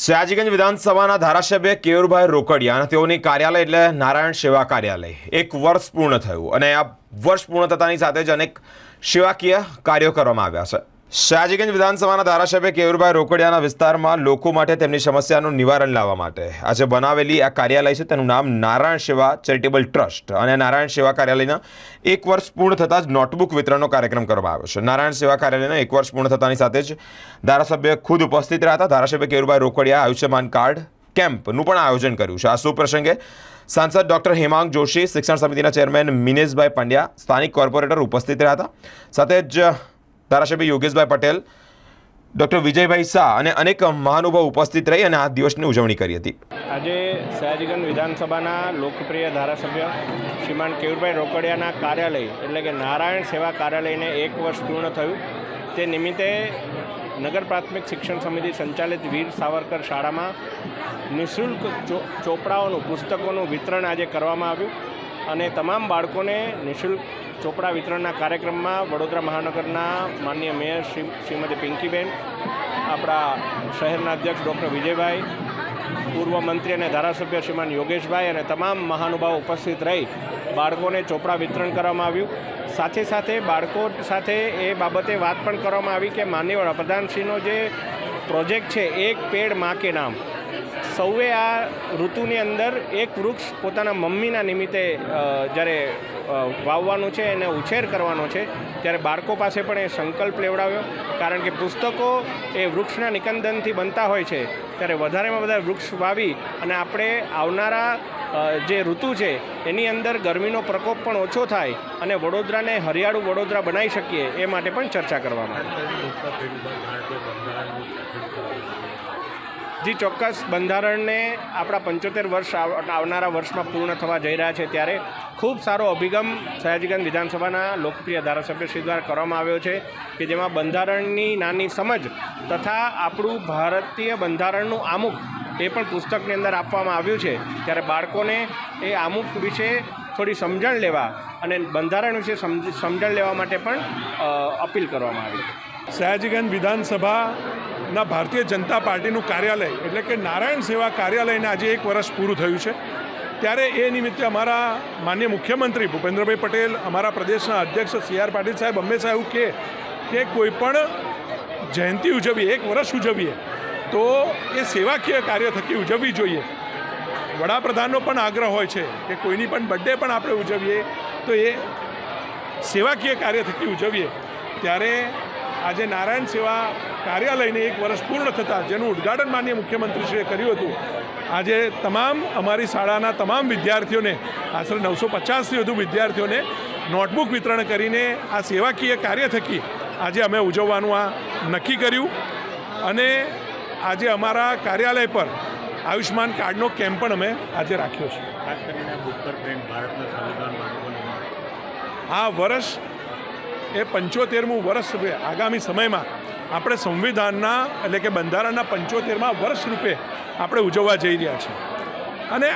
સયાજીગંજ વિધાનસભાના ધારાસભ્ય કેયુરભાઈ રોકડિયા અને તેઓની કાર્યાલય એટલે નારાયણ સેવા કાર્યાલય 1 વર્ષ પૂર્ણ થયું અને આ વર્ષ પૂર્ણ થતાની સાથે જ અનેક સેવાકીય કાર્યો કરવામાં આવ્યા છે। સયાજીગંજ વિધાનસભાના ધારાસભ્ય કેયુરભાઈ રોકડિયાના વિસ્તારમાં લોકો માટે તેમની સમસ્યાનું નિવારણ લાવવા માટે આજે બનાવેલી આ કાર્યાલય છે તેનું નામ નારાયણ સેવા ચેરિટેબલ ટ્રસ્ટ અને નારાયણ સેવા કાર્યાલયના 1 વર્ષ પૂર્ણ થતાં જ નોટબુક વિતરણનો કાર્યક્રમ કરવામાં આવ્યો છે। નારાયણ સેવા કાર્યાલયના 1 વર્ષ પૂર્ણ થતાની સાથે જ ધારાસભ્ય ખુદ ઉપસ્થિત રહ્યા હતા। ધારાસભ્ય કેયુરભાઈ રોકડિયા આયુષ્યમાન કાર્ડ કેમ્પનું પણ આયોજન કર્યું છે। આ શુભ પ્રસંગે सांसद डॉक्टर हेमांग जोशी, शिक्षण समिति चेरमेन मिनेशभाई पंड्या, स्थानिक कॉर्पोरेटर उपस्थित रहा था। साथ ज धारासभ्य योगेशभाई पटेल, डॉक्टर विजयभाई शाह और अनेक महानुभाव उपस्थित रही और आ दिवसनी उजवणी करी थी। आज सयाजीगंज विधानसभा लोकप्रिय धारासभ्य श्रीमान केयुरभाई रोकडियाना कार्यालय एटले के नारायण सेवा कार्यालय ने 1 वर्ष पूर्ण थयुं ते निमित्ते नगर प्राथमिक शिक्षण समिति संचालित वीर सावरकर शाळा में निःशुल्क ચોપડાઓનું પુસ્તકોનું વિતરણ આજે કરવામાં આવ્યું અને તમામ બાળકોને નિઃશુલ્ક ચોપડા વિતરણના કાર્યક્રમમાં વડોદરા મહાનગરના માનનીય મેયર શ્રીમતી પિંકીબેન, આપણા શહેરના અધ્યક્ષ ડૉક્ટર વિજયભાઈ, પૂર્વ મંત્રી અને ધારાસભ્ય શ્રીમાન યોગેશભાઈ અને તમામ મહાનુભાવો ઉપસ્થિત રહી બાળકોને ચોપડા વિતરણ કરવામાં આવ્યું। સાથે સાથે બાળકો સાથે એ બાબતે વાત પણ કરવામાં આવી કે માનનીય વડાપ્રધાનશ્રીનો જે પ્રોજેક્ટ છે એક પેડ માં કે નામ, સૌએ આ ઋતુની અંદર એક વૃક્ષ પોતાના મમ્મીના નિમિત્તે જ્યારે વાવવાનું છે એને ઉછેર કરવાનો છે ત્યારે બાળકો પાસે પણ એ સંકલ્પ લેવડાવ્યો। કારણ કે પુસ્તકો એ વૃક્ષના નિકંદનથી બનતા હોય છે ત્યારે વધારેમાં વધારે વૃક્ષ વાવી અને આપણે આવનારા જે ઋતુ છે એની અંદર ગરમીનો પ્રકોપ પણ ઓછો થાય અને વડોદરાને હરિયાળું વડોદરા બનાવી શકીએ એ માટે પણ ચર્ચા કરવામાં જી ચોક્કસ। બંધારણને આપણા 75 વર્ષ આવનારા વર્ષમાં પૂર્ણ થવા જઈ રહ્યા છે ત્યારે ખૂબ સારો અભિગમ સયાજીગંજ વિધાનસભાના લોકપ્રિય ધારાસભ્યશ્રી દ્વારા કરવામાં આવ્યો છે કે જેમાં બંધારણની નાની સમજ તથા આપણું ભારતીય બંધારણનું આમુખ એ પણ પુસ્તકની અંદર આપવામાં આવ્યું છે ત્યારે બાળકોને એ આમુખ વિશે થોડી સમજણ લેવા અને બંધારણ વિશે સમજણ લેવા માટે પણ અપીલ કરવામાં આવી। સયાજીગંજ વિધાનસભાના ભારતીય જનતા પાર્ટીનું કાર્યાલય એટલે કે નારાયણ સેવા કાર્યાલયને આજે 1 વર્ષ પૂરું થયું છે ત્યારે એ નિમિત્તે અમારા માનનીય મુખ્યમંત્રી ભૂપેન્દ્રભાઈ પટેલ, અમારા પ્રદેશના અધ્યક્ષ CR પાટીલ સાહેબ હંમેશા એવું કે કોઈ પણ જયંતિ ઉજવીએ, 1 વર્ષ ઉજવીએ તો એ સેવાકીય કાર્ય થકી ઉજવવી જોઈએ। વડાપ્રધાનનો પણ આગ્રહ હોય છે કે કોઈની પણ બર્થડે પણ આપણે ઉજવીએ તો એ સેવાકીય કાર્ય થકી ઉજવીએ। ત્યારે આજે નારાયણ સેવા કાર્યાલયને 1 વર્ષ પૂર્ણ થતાં જેનું ઉદ્ઘાટન માનનીય મુખ્યમંત્રીશ્રીએ કર્યું હતું, આજે તમામ અમારી શાળાના તમામ વિદ્યાર્થીઓને આશરે 950થી વધુ વિદ્યાર્થીઓને નોટબુક વિતરણ કરીને આ સેવાકીય કાર્ય થકી આજે અમે ઉજવવાનું આ નક્કી કર્યું અને આજે અમારા કાર્યાલય પર આયુષ્માન કાર્ડનો કેમ્પ પણ અમે આજે રાખ્યો છે। ખાસ કરીને બુકર પ્રિન્ટ ભારતના સંવિધાન આ વર્ષ એ 75મું વર્ષ રૂપે આગામી સમયમાં આપણે સંવિધાનના એટલે કે બંધારણના 75મા વર્ષ રૂપે આપણે ઉજવવા જઈ રહ્યા છીએ અને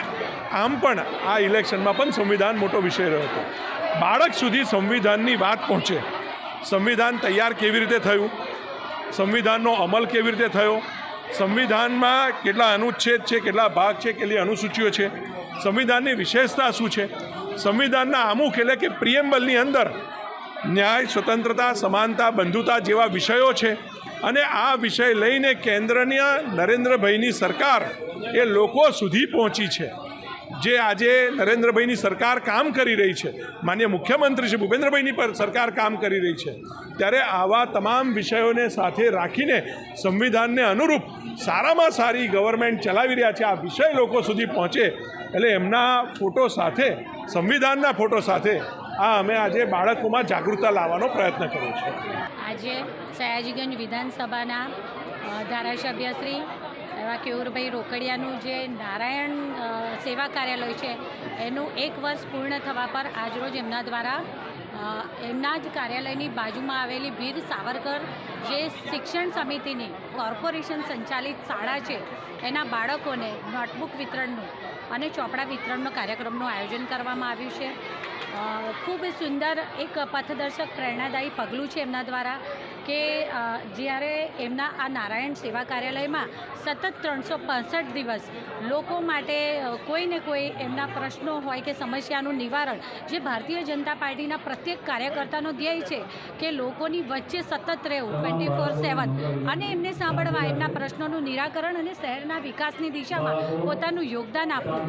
આમ પણ આ ઇલેક્શનમાં પણ સંવિધાન મોટો વિષય રહ્યો હતો। બાળક સુધી સંવિધાનની વાત પહોંચે, સંવિધાન તૈયાર કેવી રીતે થયું, સંવિધાનનો અમલ કેવી રીતે થયો, સંવિધાનમાં કેટલા અનુચ્છેદ છે, કેટલા ભાગ છે, કેટલી અનુસૂચિઓ છે, સંવિધાનની વિશેષતા શું છે, સંવિધાનના આમુખ એટલે કે પ્રિએમ્બલની અંદર ન્યાય, સ્વતંત્રતા, સમાનતા, બંધુતા જેવા વિષયો છે અને આ વિષય લઈને કેન્દ્રના નરેન્દ્રભાઈની સરકાર એ લોકો સુધી પહોંચી છે। જે આજે નરેન્દ્રભાઈની સરકાર કામ કરી રહી છે, માનનીય મુખ્યમંત્રી શ્રી ભૂપેન્દ્રભાઈની પર સરકાર કામ કરી રહી છે ત્યારે આવા તમામ વિષયોને સાથે રાખીને સંવિધાનને અનુરૂપ સારામાં સારી ગવર્મેન્ટ ચલાવી રહ્યા છે આ વિષય લોકો સુધી પહોંચે એટલે એમના ફોટો સાથે, સંવિધાનના ફોટો સાથે આ અમે આજે બાળકોમાં જાગૃતતા લાવવાનો પ્રયત્ન કર્યો છે। આજે સયાજીગંજ વિધાનસભાના ધારાસભ્યશ્રી એવા કેયુરભાઈ રોકડિયાનું જે નારાયણ સેવા કાર્યાલય છે એનું 1 વર્ષ પૂર્ણ થવા પર આજરોજ એમના દ્વારા એમના જ કાર્યાલયની બાજુમાં આવેલી વીર સાવરકર જે શિક્ષણ સમિતિની કોર્પોરેશન સંચાલિત શાળા છે એના બાળકોને નોટબુક વિતરણનું અને ચોપડા વિતરણનો કાર્યક્રમનું આયોજન કરવામાં આવ્યું છે। ખૂબ સુંદર એક પથદર્શક પ્રેરણાદાયી પગલું છે એમના દ્વારા કે જ્યારે એમના આ નારાયણ સેવા કાર્યાલયમાં સતત 365 દિવસ લોકો માટે કોઈ ને કોઈ એમના પ્રશ્નો હોય કે સમસ્યાનું નિવારણ, જે ભારતીય જનતા પાર્ટીના પ્રત્યેક કાર્યકર્તાનો ધ્યેય છે કે લોકોની વચ્ચે સતત રહેવું 24/7 અને એમને સાંભળવા, એમના પ્રશ્નોનું નિરાકરણ અને શહેરના વિકાસની દિશામાં પોતાનું યોગદાન આપવું,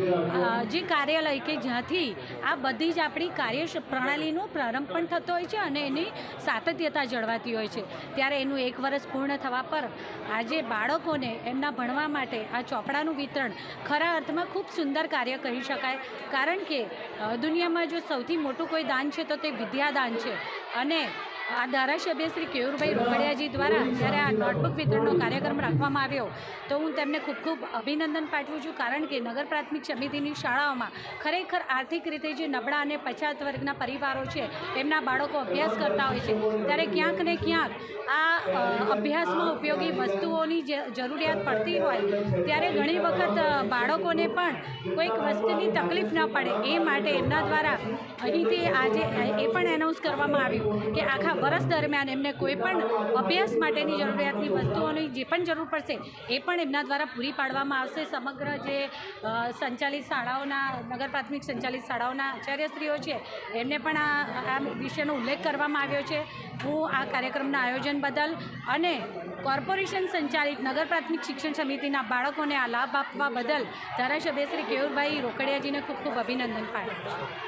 જે કાર્યાલય કે જ્યાંથી આ બધી જ આપણી કાર્ય પ્રણાલીનો પ્રારંભ પણ થતો હોય છે અને એની સાતત્યતા જળવાતી હોય છે. ત્યારે એનું 1 વર્ષ પૂર્ણ થવા પર આજે બાળકોને એમના ભણવા માટે આ ચોપડાનું વિતરણ ખરા અર્થમાં ખૂબ સુંદર કાર્ય કહી શકાય. કારણ કે દુનિયામાં જો સૌથી મોટું કોઈ દાન છે તો તે વિદ્યાદાન છે. અને આ ધારાસભ્ય શ્રી કેયુરભાઈ રોકડિયાજી દ્વારા જ્યારે આ નોટબુક વિતરણનો કાર્યક્રમ રાખવામાં આવ્યો તો હું તેમને ખૂબ ખૂબ અભિનંદન પાઠવું છું. કારણ કે નગર પ્રાથમિક સમિતિની શાળાઓમાં ખરેખર આર્થિક રીતે જે નબળા અને પછાત વર્ગના પરિવારો છે એમના બાળકો અભ્યાસ કરતા હોય છે, ત્યારે ક્યાંક ને ક્યાંક આ અભ્યાસમાં ઉપયોગી વસ્તુઓની જરૂરિયાત પડતી હોય ત્યારે ઘણી વખત બાળકોને પણ કોઈક વસ્તુની તકલીફ ન પડે એ માટે એમના દ્વારા અહીંથી આજે એ પણ એનાઉન્સ કરવામાં આવ્યું કે આખા વર્ષ દરમિયાન એમને કોઈ પણ અભ્યાસ માટેની જરૂરિયાતની વસ્તુઓની જે પણ જરૂર પડશે એ પણ એમના દ્વારા પૂરી પાડવામાં આવશે. સમગ્ર જે સંચાલિત શાળાઓના, નગર પ્રાથમિક સંચાલિત શાળાઓના આચાર્યશ્રીઓ છે એમને પણ આ વિષયનો ઉલ્લેખ કરવામાં આવ્યો છે. હું આ કાર્યક્રમના આયોજન બદલ અને કોર્પોરેશન સંચાલિત નગર પ્રાથમિક શિક્ષણ સમિતિના બાળકોને આ લાભ આપવા બદલ ધારાસભ્ય શ્રી કેયુરભાઈ રોકડિયાજીને ખૂબ ખૂબ અભિનંદન પાઠવું છું.